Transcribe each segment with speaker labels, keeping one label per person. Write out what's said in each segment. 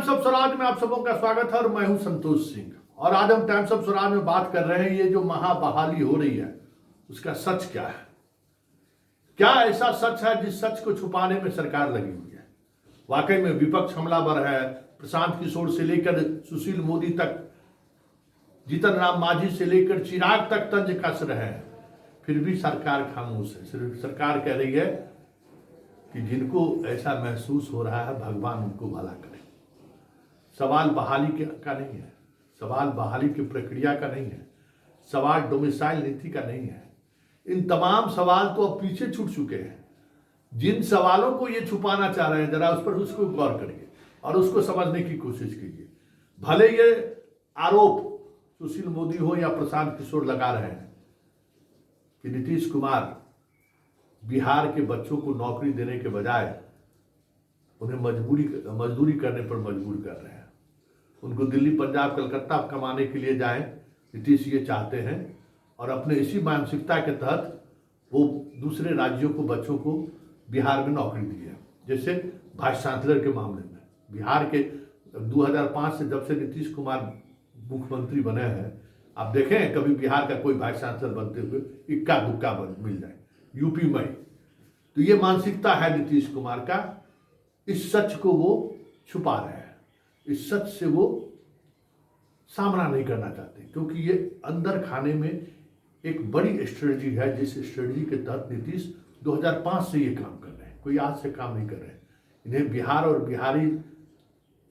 Speaker 1: Times of Swaraj में आप सबों का स्वागत है और मैं हूं संतोष सिंह। और आज हम टाइम्स ऑफ स्वराज में बात कर रहे हैं ये जो महाबहाली हो रही है उसका सच क्या है। क्या ऐसा सच है जिस सच को छुपाने में सरकार लगी हुई है। वाकई में विपक्ष हमलावर है। प्रशांत किशोर से लेकर सुशील मोदी तक, जीतन राम मांझी से लेकर चिराग तक तंज कस रहे हैं, फिर भी सरकार खामोश है। सिर्फ सरकार कह रही है कि जिनको ऐसा महसूस हो रहा है भगवान उनको भला करे। सवाल बहाली का नहीं है, सवाल बहाली की प्रक्रिया का नहीं है, सवाल डोमिसाइल नीति का नहीं है। इन तमाम सवाल तो अब पीछे छूट चुके हैं। जिन सवालों को ये छुपाना चाह रहे हैं जरा उस पर उसको गौर करिए और उसको समझने की कोशिश कीजिए। भले ये आरोप सुशील मोदी हो या प्रशांत किशोर लगा रहे हैं कि नीतीश कुमार बिहार के बच्चों को नौकरी देने के बजाय उन्हें मजदूरी करने पर मजबूर कर रहे हैं। उनको दिल्ली, पंजाब, कलकत्ता कमाने के लिए जाएं, नीतीश ये चाहते हैं। और अपने इसी मानसिकता के तहत वो दूसरे राज्यों को, बच्चों को बिहार में नौकरी दी है। जैसे वाइस चांसलर के मामले में बिहार के 2005 से जब से नीतीश कुमार मुख्यमंत्री बने हैं, आप देखें कभी बिहार का कोई वाइस चांसलर बनते हुए इक्का दुक्का मिल जाए यूपी में। तो ये मानसिकता है नीतीश कुमार का। इस सच को वो छुपा रहे हैं, इस सच से वो सामना नहीं करना चाहते, क्योंकि ये अंदर खाने में एक बड़ी स्ट्रेटजी है जिस स्ट्रेटजी के तहत नीतीश 2005 से ये काम कर रहे हैं। कोई आज से काम नहीं कर रहे हैं। इन्हें बिहार और बिहारी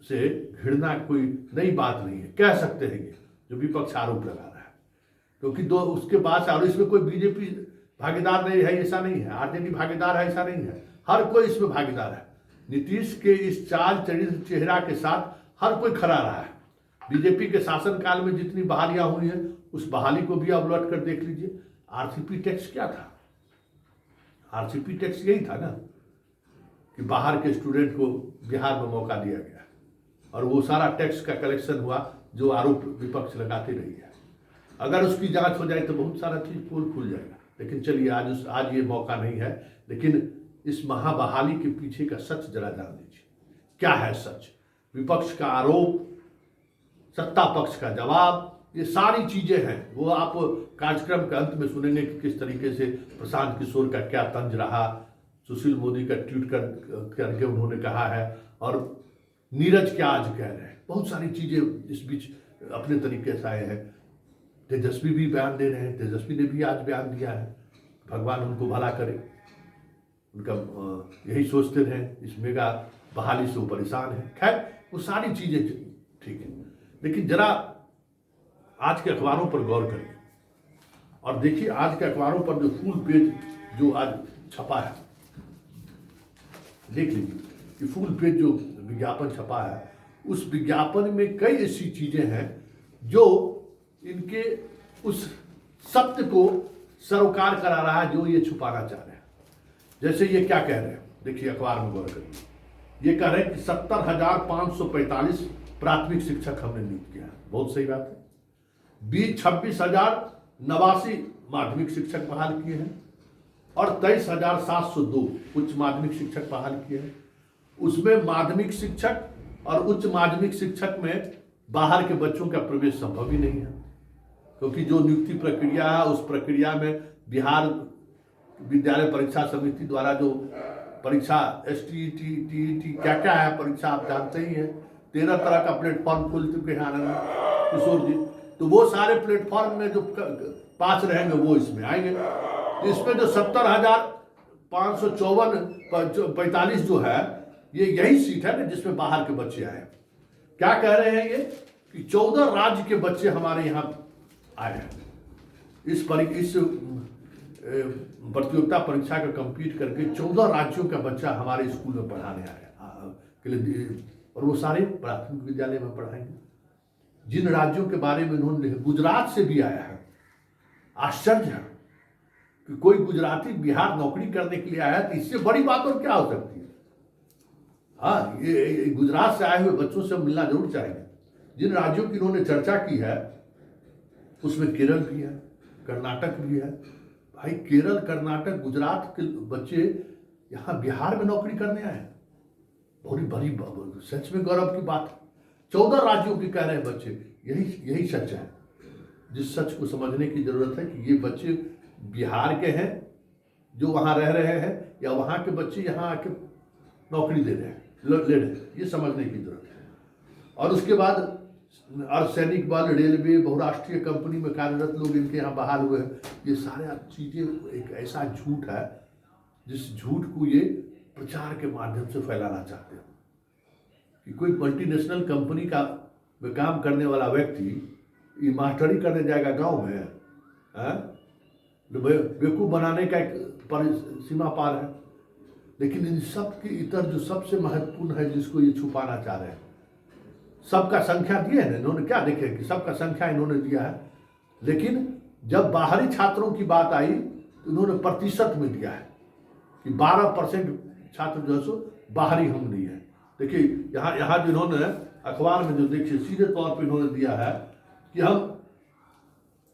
Speaker 1: से घृणा कोई नई बात नहीं है, कह सकते हैं ये जो विपक्ष आरोप लगा रहा है। क्योंकि दो उसके बाद और इसमें कोई बीजेपी भागीदार नहीं है ऐसा नहीं है, आरजेडी भागीदार है ऐसा नहीं है, हर कोई इसमें भागीदार है। नीतीश के इस चाल चरित्र चेहरा के साथ हर कोई खड़ा रहा है। बीजेपी के शासनकाल में जितनी बहालियां हुई हैं उस बहाली को भी अब लौट कर देख लीजिए। आरसीपी टैक्स क्या था? आरसीपी टैक्स यही था ना कि बाहर के स्टूडेंट को बिहार में मौका दिया गया और वो सारा टैक्स का कलेक्शन हुआ जो आरोप विपक्ष लगाते रही है। अगर उसकी जांच हो जाए तो बहुत सारा चीज पोल खुल जाएगा। लेकिन चलिए आज ये मौका नहीं है। लेकिन इस महाबहाली के पीछे का सच जरा जान लीजिए। क्या है सच? विपक्ष का आरोप, सत्ता पक्ष का जवाब, ये सारी चीजें हैं। वो आप कार्यक्रम के अंत में सुनेंगे कि किस तरीके से प्रशांत किशोर का क्या तंज रहा, सुशील मोदी का ट्वीट करके उन्होंने कहा है, और नीरज क्या आज कह रहे हैं। बहुत सारी चीजें इस बीच अपने तरीके से आए हैं। तेजस्वी भी बयान दे रहे हैं, तेजस्वी ने भी आज बयान दिया है। भगवान उनको भला करे, उनका यही सोचते रहे। इस मेगा बहाली से वो परेशान है। खैर वो सारी चीजें ठीक है, लेकिन जरा आज के अखबारों पर गौर करिए और देखिए आज के अखबारों पर जो फुल पेज जो आज छपा है, देख लीजिए कि फुल पेज जो विज्ञापन छपा है उस विज्ञापन में कई ऐसी चीजें हैं जो इनके उस सत्य को सरोकार करा रहा है जो ये छुपाना चाह रहे हैं। जैसे ये क्या कह रहे हैं, देखिए अखबार में गौर करिए। ये कह रहे हैं कि 70,545 प्राथमिक शिक्षक हमने नियुक्त किया है। बहुत सही बात है। 26,089 माध्यमिक शिक्षक बहाल किए हैं और 23,702 उच्च माध्यमिक शिक्षक बहाल किए हैं। उसमें माध्यमिक शिक्षक और उच्च माध्यमिक शिक्षक में बाहर के बच्चों का प्रवेश संभव ही नहीं है, क्योंकि जो नियुक्ति प्रक्रिया है उस प्रक्रिया में बिहार विद्यालय परीक्षा समिति द्वारा जो परीक्षा STET, TET क्या क्या है परीक्षा आप जानते ही हैं। 13 तरह का प्लेटफॉर्म खुल चुके हैं आनंद किशोर जी। तो वो सारे प्लेटफॉर्म में जो पास रहेंगे वो इसमें आएंगे। इसमें जो 70,545 जो है ये यही सीट है ना जिसमें बाहर के बच्चे आए। क्या कह रहे हैं ये कि 14 राज्य के बच्चे हमारे यहाँ आए हैं। इस प्रतियोगिता परीक्षा का कंप्लीट करके 14 राज्यों का बच्चा हमारे स्कूल में पढ़ाने आया के लिए, और वो सारे प्राथमिक विद्यालय में पढ़ाएंगे। जिन राज्यों के बारे में उन्होंने लिखा, गुजरात से भी आया है। आश्चर्य है कि कोई गुजराती बिहार नौकरी करने के लिए आया, तो इससे बड़ी बात और क्या हो सकती है। हाँ, ये गुजरात से आए हुए बच्चों से मिलना जरूर चाहेंगे। जिन राज्यों की इन्होंने चर्चा की है उसमें केरल भी है, कर्नाटक भी है। भाई केरल, कर्नाटक, गुजरात के बच्चे यहाँ बिहार में नौकरी करने आए हैं। बड़ी बड़ी सच में गौरव की बात है। 14 राज्यों के कह रहे हैं बच्चे। यही सच है, जिस सच को समझने की जरूरत है कि ये बच्चे बिहार के हैं जो वहाँ रह रहे हैं, या वहाँ के बच्चे यहाँ आके नौकरी ले रहे हैं, ये समझने की जरूरत है। और उसके बाद अर्धसैनिक बल, रेलवे, बहुराष्ट्रीय कंपनी में कार्यरत लोग इनके यहाँ बहाल हुए हैं। ये सारे चीज़ें एक ऐसा झूठ है जिस झूठ को ये प्रचार के माध्यम से फैलाना चाहते हैं कि कोई मल्टीनेशनल कंपनी का में काम करने वाला व्यक्ति ये मास्टरी करने जाएगा गांव में, बेवकूफ़ बनाने का एक सीमा पार है। लेकिन इन सब के इतर जो सबसे महत्वपूर्ण है, जिसको ये छुपाना चाह रहे हैं, सबका संख्या दिए है इन्होंने, क्या देखे कि सबका संख्या इन्होंने दिया है, लेकिन जब बाहरी छात्रों की बात आई तो इन्होंने प्रतिशत में दिया है कि 12% छात्र जो है सो बाहरी हम नहीं है। देखिए यहाँ जो इन्होंने अखबार में जो देखिए सीधे तौर पर इन्होंने दिया है कि हम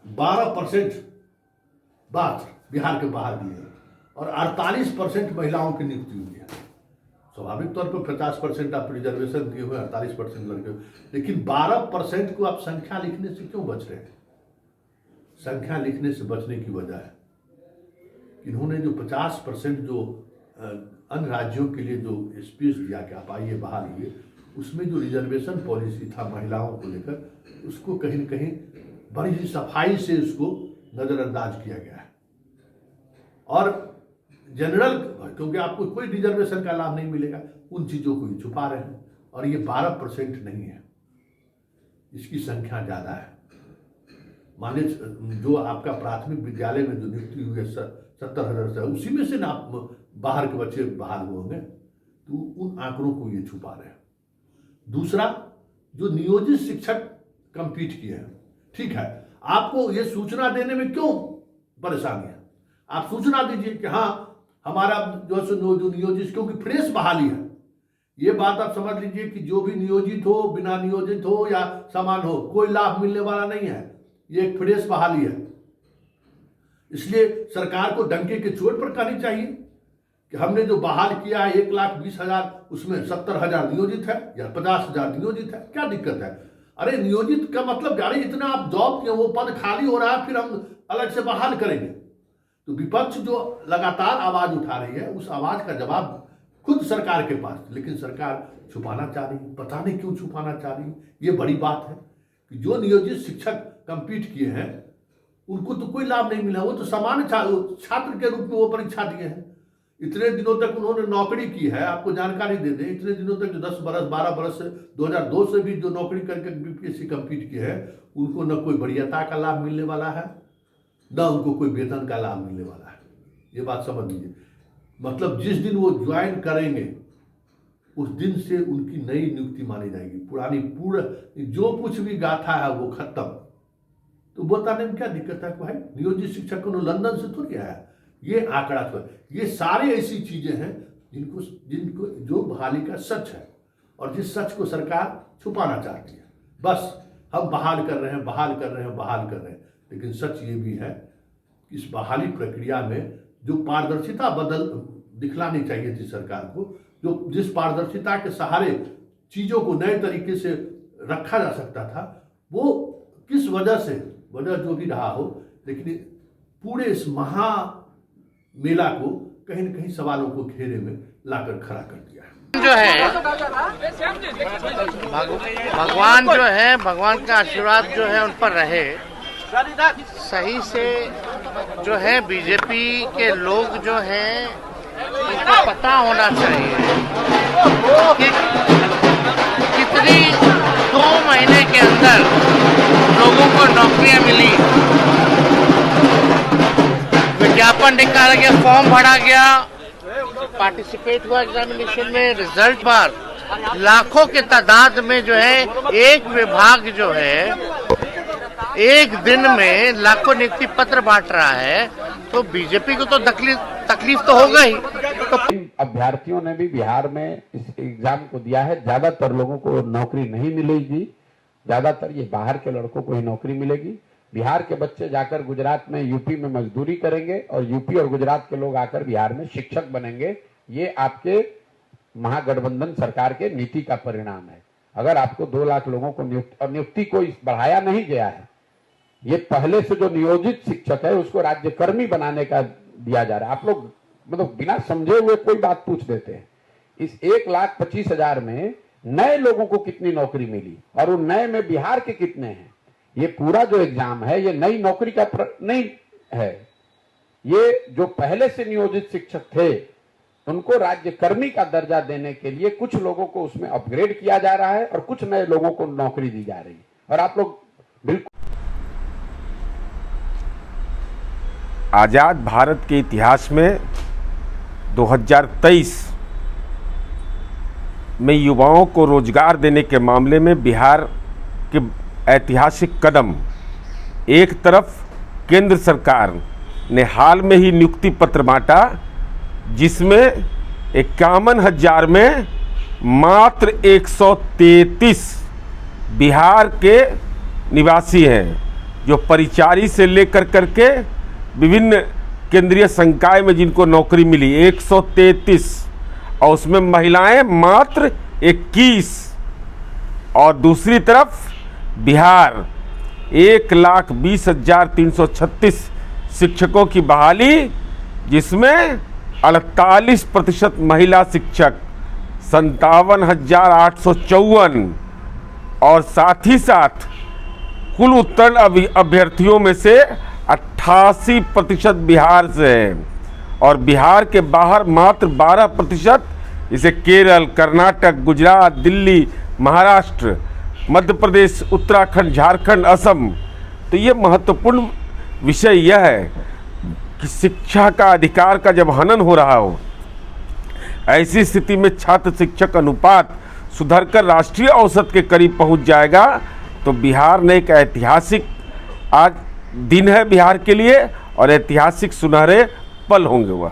Speaker 1: 12% बात बिहार के बाहर दिए और 48% महिलाओं की नियुक्ति हुई है। स्वाभाविक तौर पर 50% आप रिजर्वेशन दिए हुए, 48% लड़के, लेकिन 12% को आप संख्या लिखने से क्यों बच रहे हैं? संख्या लिखने से बचने की वजह है कि इन्होंने जो 50% जो अन्य राज्यों के लिए जो स्पेस दिया कि आप आइए बाहर आइए, उसमें जो रिजर्वेशन पॉलिसी था महिलाओं को लेकर, उसको कहीं न कहीं बड़ी ही सफाई से उसको नज़रअंदाज किया गया है। और जनरल, क्योंकि आपको कोई रिजर्वेशन का लाभ नहीं मिलेगा, उन चीज़ों को ये छुपा रहे हैं। और ये 12% नहीं है, इसकी संख्या ज़्यादा है। मान लीजिए जो आपका प्राथमिक विद्यालय में जो नियुक्ति हुई है 70,000 से, उसी में से ना आप बाहर के बच्चे बहाल हुए होंगे, तो उन आंकड़ों को ये छुपा रहे हैं। दूसरा, जो नियोजित शिक्षक कंपीट किए हैं, ठीक है, आपको ये सूचना देने में क्यों परेशानी है? आप सूचना दीजिए कि हाँ हमारा जो नियोजित, क्योंकि फ्रेश बहाली है, ये बात आप समझ लीजिए कि जो भी नियोजित हो, बिना नियोजित हो या समान हो, कोई लाभ मिलने वाला नहीं है। ये एक फ्रेश बहाली है। इसलिए सरकार को डंके के चोट पर कहनी चाहिए कि हमने जो बहाल किया है 1,20,000, उसमें 70,000 नियोजित है या 50,000 नियोजित है, क्या दिक्कत है? अरे नियोजित का मतलब गाड़ी इतना आप जॉब किए, वो पद खाली हो रहा है, फिर हम अलग से बहाल करेंगे। तो विपक्ष जो लगातार आवाज उठा रही है, उस आवाज का जवाब खुद सरकार के पास, लेकिन सरकार छुपाना चाह रही है। पता नहीं क्यों छुपाना चाह रही है। ये बड़ी बात है कि जो नियोजित शिक्षक कंपीट किए हैं उनको तो कोई लाभ नहीं मिला, वो तो सामान्य छात्र के रूप में वो परीक्षा दिए हैं। इतने दिनों तक उन्होंने नौकरी की है, आपको जानकारी दे दें, इतने दिनों तक जो 10 बरस 12 बरस से 2002 से भी जो नौकरी करके बीपीएससी कंपीट किए हैं, उनको न कोई वरीयता का लाभ मिलने वाला है, न उनको कोई वेतन का लाभ मिलने वाला है। ये बात समझ लीजिए। मतलब जिस दिन वो ज्वाइन करेंगे उस दिन से उनकी नई नियुक्ति मानी जाएगी, पुरानी पूरा जो कुछ भी गाथा है वो खत्म। तो बताने में क्या दिक्कत है? भाई नियोजित शिक्षक को लंदन से थोड़ी आया, ये आंकड़ा तो, ये सारी ऐसी चीजें हैं जिनको जो बहाली का सच है और जिस सच को सरकार छुपाना चाहती है। बस हम बहाल कर रहे हैं, बहाल कर रहे हैं, बहाल कर रहे हैं, लेकिन सच ये भी है कि इस बहाली प्रक्रिया में जो पारदर्शिता दिखलानी चाहिए थी सरकार को, जो जिस पारदर्शिता के सहारे चीजों को नए तरीके से रखा जा सकता था, वो किस वजह जो भी रहा हो, लेकिन पूरे इस महा मेला को कहीं न कहीं सवालों को घेरे में लाकर खड़ा कर दिया है।
Speaker 2: जो है भगवान जो है, भगवान का आशीर्वाद जो है उन पर रहे। सही से जो है बीजेपी के लोग जो हैं उनको पता होना चाहिए कि कितनी 2 महीने के अंदर लोगों को नौकरियां मिली। विज्ञापन निकाला गया, फॉर्म भरा गया, पार्टिसिपेट हुआ एग्जामिनेशन में, रिजल्ट पर लाखों के तादाद में जो है एक विभाग जो है एक दिन में लाखों नियुक्ति पत्र बांट रहा है, तो बीजेपी को तो तकलीफ तो होगा ही। तो
Speaker 3: अभ्यर्थियों ने भी बिहार में इस एग्जाम को दिया है, ज्यादातर लोगों को नौकरी नहीं मिलेगी, ज्यादातर ये बाहर के लड़कों को ही नौकरी मिलेगी। बिहार के बच्चे जाकर गुजरात में, यूपी में मजदूरी करेंगे और यूपी और गुजरात के लोग आकर बिहार में शिक्षक बनेंगे। ये आपके महागठबंधन सरकार के नीति का परिणाम है। अगर आपको 2 लाख लोगों को नियुक्ति को बढ़ाया नहीं गया है, ये पहले से जो नियोजित शिक्षक है उसको राज्यकर्मी बनाने का दिया जा रहा है। आप लोग मतलब बिना समझे हुए कोई बात पूछ देते हैं। इस 1,25,000 में नए लोगों को कितनी नौकरी मिली और उन नए में बिहार के कितने हैं? ये पूरा जो एग्जाम है ये नई नौकरी का नहीं है। ये जो पहले से नियोजित शिक्षक थे उनको राज्यकर्मी का दर्जा देने के लिए कुछ लोगों को उसमें अपग्रेड किया जा रहा है और कुछ नए लोगों को नौकरी दी जा रही है। और आप लोग बिल्कुल
Speaker 4: आज़ाद भारत के इतिहास में 2023 में युवाओं को रोजगार देने के मामले में बिहार के ऐतिहासिक कदम। एक तरफ केंद्र सरकार ने हाल में ही नियुक्ति पत्र बांटा जिसमें 51,000 में मात्र 133 बिहार के निवासी हैं, जो परिचारी से लेकर करके विभिन्न केंद्रीय संकाय में जिनको नौकरी मिली 133, और उसमें महिलाएं मात्र 21। और दूसरी तरफ बिहार 1,20,336 शिक्षकों की बहाली, जिसमें 48% महिला शिक्षक, 57,854, और साथ ही साथ कुल उत्तीर्ण अभ्यर्थियों में से 88% बिहार से हैं और बिहार के बाहर मात्र 12%, जैसे केरल, कर्नाटक, गुजरात, दिल्ली, महाराष्ट्र, मध्य प्रदेश, उत्तराखंड, झारखंड, असम। तो ये महत्वपूर्ण विषय यह है कि शिक्षा का अधिकार का जब हनन हो रहा हो, ऐसी स्थिति में छात्र शिक्षक अनुपात सुधरकर राष्ट्रीय औसत के करीब पहुंच जाएगा तो बिहार ने एक ऐतिहासिक आज दिन है बिहार के लिए और ऐतिहासिक सुनहरे पल होंगे वह।